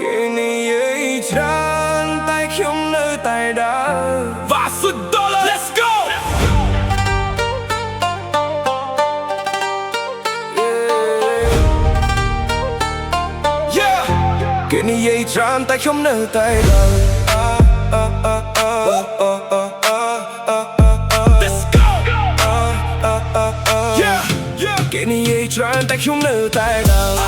គេនិយាយច្រើនតែខ្ញុំនៅតែដើរ Vasu dollar let's go គេនិយាយច្រើនតែខ្ញុំនៅតែដើរ let's go គេនិយាយច្រើនតែខ្ញុំនៅតែដើរ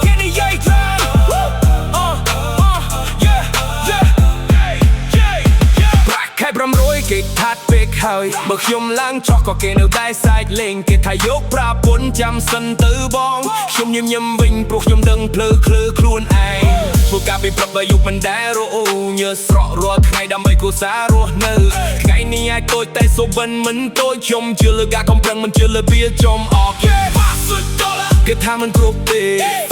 គេនិយាយច្រើនប្រាក់ខែ500គេថាត់ពេកហើយបើខ្ញុំឡើងចោះក៏គេនៅតែសែកលេងគេថាយកប្រាពុនចាំសិនទៅបងខ្ញុំញញឹមវិញព្រោះខ្ញុំដឹងភ្លើខ្លួនឯងធ្វើការពីព្រឹកបើយុគមិនដែលរអូញើស្រក់រាល់ថ្ងៃដើម្បីគូសាររស់នៅថ្ងៃនេះអាចតូចតែសុបិនមិនតូចខ្ញុំជឿលើការកំប្រឹងមិនជឿលើវាចំអក Vasu dollar គេថាមិនគ្រប់ទេ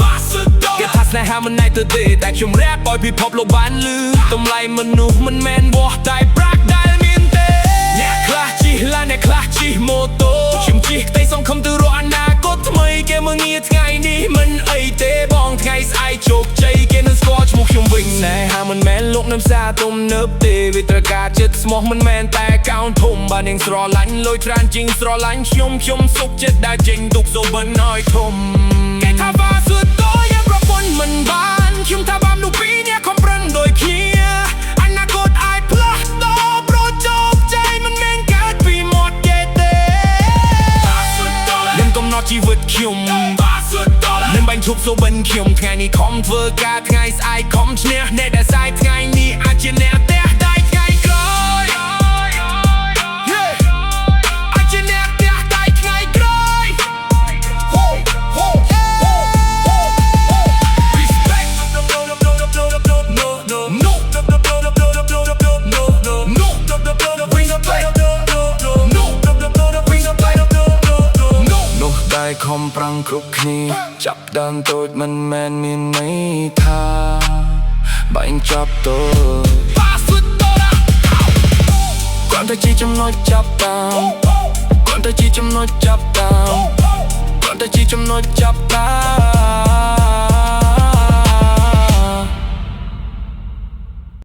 Vasu គេ dollar ថាស្នេហាមិនណែទៅទេតែខ្ញុំរ៉េបឲ្យពិភពលោកបានលឺតម្លៃមនុស្សមិនមែនវាស់តែប្រាក់ដែលមានទេអ្នកខ្លះជិះឡានអ្នកខ្លះជិះម៉ូតូខ្ញុំជិះក្តីសង្ឃឹមទៅរកអនាគតថ្មីគេមើងងាថ្ងៃនេះមិនអីទេបងថ្ងៃស្អែកជោគជ័យគេនឹងស្គាល់ឈ្មោះខ្ញុំវិញណែហាមិនមែនលោកនៅផ្សារទំនើបទេវាត្រូវការចិត្តស្មោះមិនមែនតែកោនធំបើនាងស្រឡាញ់លុយច្រើនជាងស្រឡាញ់ខ្ញុំសុខចិត្តដែលចេញទុកសូបិនឲ្យធំគេថាវ៉ាសួរតយ៉ាងប្រពន្ធមិនបានខ្ញុំថាបាននោះពីរអ្នកខំប្រឹងដូចគ្នាអនាគតអាចផ្លាស់ប្ដូរប្រជោគជ័យមិនមែនកើតពីមាត់គេទេ Vasu dollar នឹងកំណត់ជីវិតខ្ញុំ Vasu dollar នឹងបាញ់ឈប់សូបិនខ្ញុំថ្ងៃនេះខំធ្វើការថ្ងៃស្អែកខំឈ្នះអ្នកដែលសាយថ្ងៃនេះអាចជាអ្នកផ្ទះតែថ្ងៃក្រោយអាចជាអ្នកផ្ទះតែថ្ងៃក្រោយ Respect no Bring the play នោះតែខំប្រឹងគ្រប់គ្នាចាប់ដើមតូចមិនមែនមានន័យថាបាញ់ចាប់តូច Vasu dollar គាត់តែជាចំណុចចាប់តាមគាត់តែជាចំណុចចាប់តាមគាត់តែជាចំណុចចាប់តាម